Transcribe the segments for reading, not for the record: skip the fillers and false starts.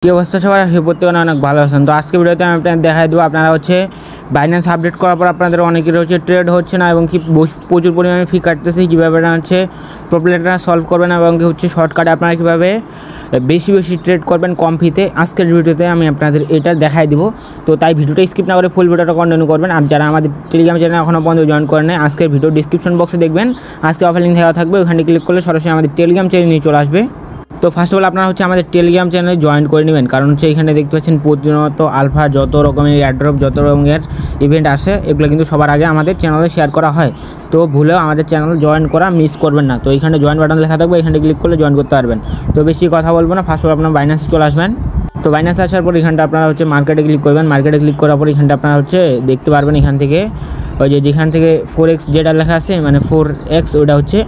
কি অবস্থা সবার সে প্রত্যেকে অনেক ভালো আছেন। তো আজকে ভিডিওতে আমি আপনাদের দেখাই দেবো আপনারা হচ্ছে বাইন্যান্স আপডেট করার পর আপনাদের অনেকের হচ্ছে ট্রেড হচ্ছে না এবং কি প্রচুর পরিমাণে ফি কাটতেছে, কীভাবে হচ্ছে প্রবলেমটা সলভ করবেন এবং কি হচ্ছে শর্টকাটে আপনারা কীভাবে বেশি ট্রেড করবেন কম ফিতে। আজকের ভিডিওতে আমি আপনাদের এটা দেখাই দিব। তো তাই ভিডিওটা স্কিপ না করে ফুল ভিডিওটা কন্টিনিউ করবেন। আর যারা আমাদের টেলিগ্রাম চ্যানেল এখনও পর্যন্ত জয়েন করেন নাই, আজকের ভিডিও ডিসক্রিপশন বক্সে দেখবেন আজকে অফার লিঙ্ক দেওয়া থাকবে, ওখানে ক্লিক করলে সরাসরি আমাদের টেলিগ্রাম চ্যানেল নিয়ে চলে আসবে। তো ফার্স্ট অফ অল আপনারা হচ্ছে আমাদের টেলিগ্রাম চ্যানেলে জয়েন করে নেবেন, কারণ হচ্ছে এখানে দেখতে পাচ্ছেন প্রতিনিয়ত আলফা যত রকমের এয়ারড্রপ যত রকমের ইভেন্ট আসে এগুলো কিন্তু সবার আগে আমাদের চ্যানেলে শেয়ার করা হয়। তো ভুলেও আমাদের চ্যানেল জয়েন করা মিস করবেন না। তো এখানে জয়েন বাটন লেখা থাকবে, এখানে ক্লিক করলে জয়েন করতে পারবেন। তো বেশি কথা বলবো না, ফার্স্ট অফ অল আপনারা বাইন্যান্সে চলে আসবেন। তো বাইন্যান্সে আসার পর এখানটা আপনারা হচ্ছে মার্কেটে ক্লিক করবেন। মার্কেটে ক্লিক করার পর এখানটা আপনারা হচ্ছে দেখতে পারবেন এখান থেকে ওই যেখান থেকে 4x যেটা লেখা আছে মানে 4x ওটা হচ্ছে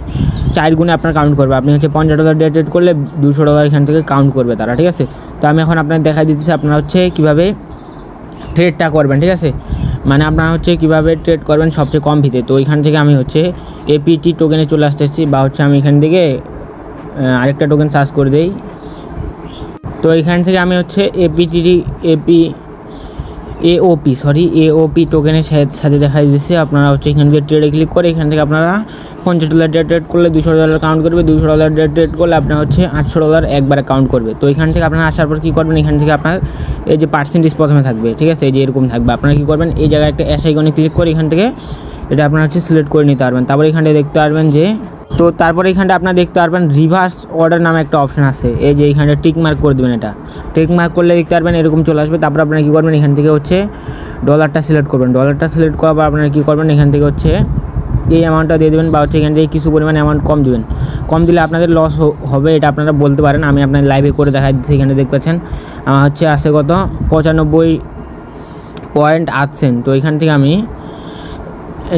4 গুণে আপনার কাউন্ট করবে। আপনি হচ্ছে $50 দিয়ে ট্রেড করলে $200 এখান থেকে কাউন্ট করবে তারা, ঠিক আছে। তো আমি এখন আপনাদের দেখাই দিতেছি আপনারা হচ্ছে কীভাবে ট্রেডটা করবেন, ঠিক আছে। মানে আপনারা হচ্ছে কীভাবে ট্রেড করবেন সবচেয়ে কম ফিতে। তো এখান থেকে আমি হচ্ছে এপিটি টোকেনে চলে আসতেছি, বা হচ্ছে আমি এখান থেকে আরেকটা টোকেন সার্চ করে দিই। তো এখান থেকে আমি হচ্ছে এওপি টোকেনের সাথে দেখাই দিচ্ছি। আপনারা হচ্ছে এখান থেকে ট্রেডে ক্লিক করে এখান থেকে আপনারা $50 দিয়ে ট্রেড করলে $200 কাউন্ট করবে, $200 দিয়ে ট্রেড করলে আপনার হচ্ছে $800 একবারে কাউন্ট করবে। তো এখান থেকে আপনারা আসার পর কী করবেন, এখান থেকে আপনার এই যে পার্সেন্টেজ প্রথমে থাকবে, ঠিক আছে, এই যে এরকম থাকবে। আপনারা কী করবেন, এই জায়গায় একটা অ্যাশ আইকনে ক্লিক করে এখান থেকে এটা আপনারা হচ্ছে সিলেক্ট করে নিতে পারবেন। তারপর এখানটা দেখতে পারবেন যে তারপরে এখানটা আপনারা দেখতে পারবেন রিভার্স অর্ডার নামে একটা অপশন আছে, এই যে এখানটা টিক মার্ক করে দেবেন। এটা টিক মার্ক করলে দেখতে পারবেন এরকম চলে আসবে। তারপর আপনারা কী করবেন, এখান থেকে হচ্ছে ডলারটা সিলেক্ট করবেন। ডলারটা সিলেক্ট করার পর আপনারা কী করবেন, এখান থেকে হচ্ছে এই অ্যামাউন্টটা দিয়ে দেবেন, বা হচ্ছে এখান থেকে কিছু পরিমাণ অ্যামাউন্ট কম দেবেন। কম দিলে আপনাদের লস হবে, এটা আপনারা বলতে পারেন। আমি আপনার লাইভে করে দেখাই দিচ্ছি। এখানে দেখতে পাচ্ছেন আমার হচ্ছে আছে কত 95.8 তো এখান থেকে আমি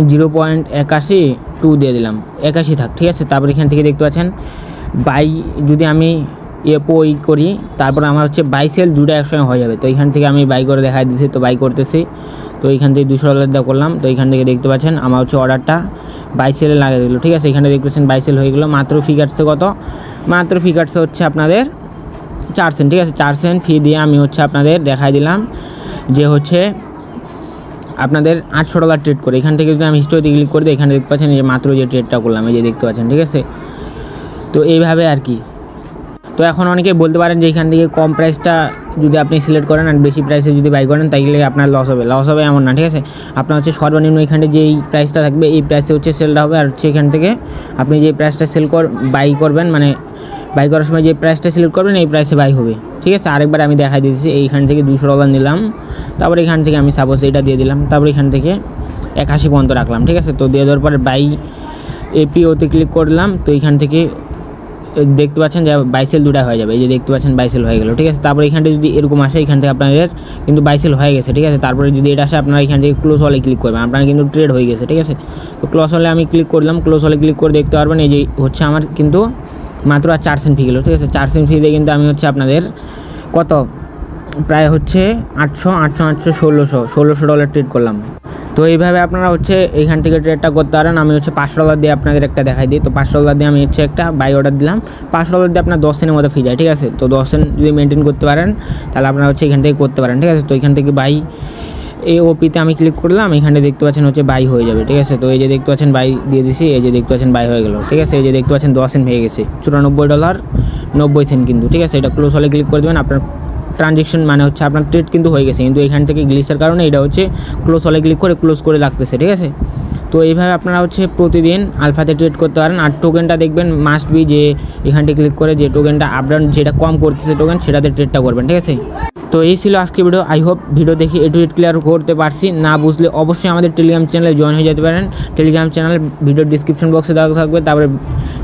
0.82 দিয়ে দিলাম, 81 থাক, ঠিক আছে। তারপর এখান থেকে দেখতে পাচ্ছেন বাই যদি আমি করি তারপর আমার হচ্ছে বাই সেল দুটো একসঙ্গে হয়ে যাবে। তো এখান থেকে আমি বাই করে দেখাই দিচ্ছি। তো বাই করতেছি, তো এখান থেকে $200 দেওয়া করলাম। তো এখান থেকে দেখতে পাচ্ছেন আমার হচ্ছে অর্ডারটা বাই সেলে লাগিয়ে দিল, ঠিক আছে। এখানে দেখতে পাচ্ছেন বাই সেল হয়ে গেলো। মাত্র ফি কাটছে কত, মাত্র ফি কাটছে হচ্ছে আপনাদের 4 সেন্ট, ঠিক আছে। 4 সেন্ট ফি দিয়ে আমি হচ্ছে আপনাদের দেখাই দিলাম যে হচ্ছে আপনাদের $800 ট্রেড করে। এখান থেকে যদি আমি হিস্টোরিতে ক্লিক করে দিই, এখানে দেখতে পাচ্ছেন যে মাত্র যে ট্রেডটা করলাম এই যে দেখতে পাচ্ছেন, ঠিক আছে। তো এইভাবে আর কি। তো এখন অনেকে বলতে পারেন যে এখান থেকে কম প্রাইসটা যদি আপনি সিলেক্ট করেন আর বেশি প্রাইসে যদি বাই করেন তাইলে আপনার লস হবে এমন না, ঠিক আছে। আপনার হচ্ছে সর্বনিম্ন এখানে যেই প্রাইসটা থাকবে এই প্রাইসে হচ্ছে সেলটা হবে। আর হচ্ছে এখান থেকে আপনি যে প্রাইসটা বাই করবেন মানে বাই করার সময় যে প্রাইসটা সিলেক্ট করবেন এই প্রাইসে বাই হবে, ঠিক আছে। আরেকবার আমি দেখাই দিচ্ছি। এইখান থেকে $200 নিলাম, তারপর এখান থেকে আমি সাপোজ এটা দিয়ে দিলাম, তারপর এখান থেকে 81 পর্যন্ত রাখলাম, ঠিক আছে। তো দিয়ে দেওয়ার পরে বাই এপিওতে ক্লিক করলাম। তো এখান থেকে দেখতে পাচ্ছেন যে বাইসেল দুটা হয়ে যাবে, এই যে দেখতে পাচ্ছেন বাইসেল হয়ে গেল, ঠিক আছে। তারপরে এখানটা যদি এরকম আসে এখান থেকে আপনাদের কিন্তু বাইসেল হয়ে গেছে, ঠিক আছে। তারপরে যদি এটা আসে আপনারা এখান থেকে ক্লোজ হলে ক্লিক করবেন, আপনারা কিন্তু ট্রেড হয়ে গেছে, ঠিক আছে। তো ক্লোজ হলে আমি ক্লিক করলাম, ক্লোজ হলে ক্লিক করে দেখতে পারবেন এই যে হচ্ছে আমার কিন্তু মাত্র আর 4 সেন্ট ফি গেলো, ঠিক আছে। 4 সেন্ট ফি দিয়ে কিন্তু আমি হচ্ছে আপনাদের কত প্রায় হচ্ছে $1600 ট্রেড করলাম। তো এইভাবে আপনারা হচ্ছে এইখান থেকে ট্রেডটা করতে পারেন। আমি হচ্ছে $5 দিয়ে আপনাদের একটা দেখাই দিই। তো $5 দিয়ে আমি হচ্ছে একটা বাই অর্ডার দিলাম। $5 দিয়ে আপনার 10 সেন্টের মতো ফি যায়, ঠিক আছে। তো 10 সেন্ট যদি মেনটেন করতে পারেন তাহলে আপনারা হচ্ছে এখান থেকে করতে পারেন, ঠিক আছে। তো এখান থেকে বাই এওপিতে আমি ক্লিক করলাম, এখানে দেখতে পাচ্ছেন হচ্ছে বাই হয়ে যাবে, ঠিক আছে। তো এই যে দেখতে পাচ্ছেন বাই দিয়ে দিছি, এই যে দেখতে পাচ্ছেন বাই হয়ে গেল, ঠিক আছে। এই যে দেখতে পাচ্ছেন 10 সেন্ট হয়ে গেছে, $94.90 কিন্তু, ঠিক আছে। এটা ক্লোজ হলে ক্লিক করে দেবেন, আপনার ট্রানজেকশন মানে হচ্ছে আপনার ট্রেড কিন্তু হয়ে গেছে, কিন্তু এখান থেকে গ্লিচের কারণে এটা হচ্ছে ক্লোজ হলে ক্লিক করে ক্লোজ করে লাগতেছে, ঠিক আছে। তো এইভাবে আপনারা হচ্ছে প্রতিদিন আলফাতে ট্রেড করতে পারেন। আর টোকেনটা দেখবেন মাস্ট বি যে এখানটা ক্লিক করে যে টোকেনটা আপডাউন যেটা কম করতেছে টোকেন সেটাতে ট্রেডটা করবেন, ঠিক আছে। তো এই ছিল আজকে ভিডিও। আই হোপ ভিডিও দেখে এ টু জেড ক্লিয়ার করতে পারছি। না বুঝলে অবশ্যই আমাদের টেলিগ্রাম চ্যানেলে জয়েন হয়ে যেতে পারেন। টেলিগ্রাম চ্যানেল ভিডিওর ডিসক্রিপশন বক্সে দেওয়া থাকবে। তারপরে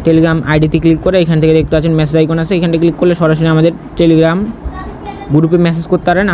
টেলিগ্রাম আইডিতে ক্লিক করে এখান থেকে দেখতে পাচ্ছেন মেসেজ আইকন আছে, এখানে ক্লিক করলে সরাসরি আমাদের টেলিগ্রাম গ্রুপে মেসেজ করতে পারেন।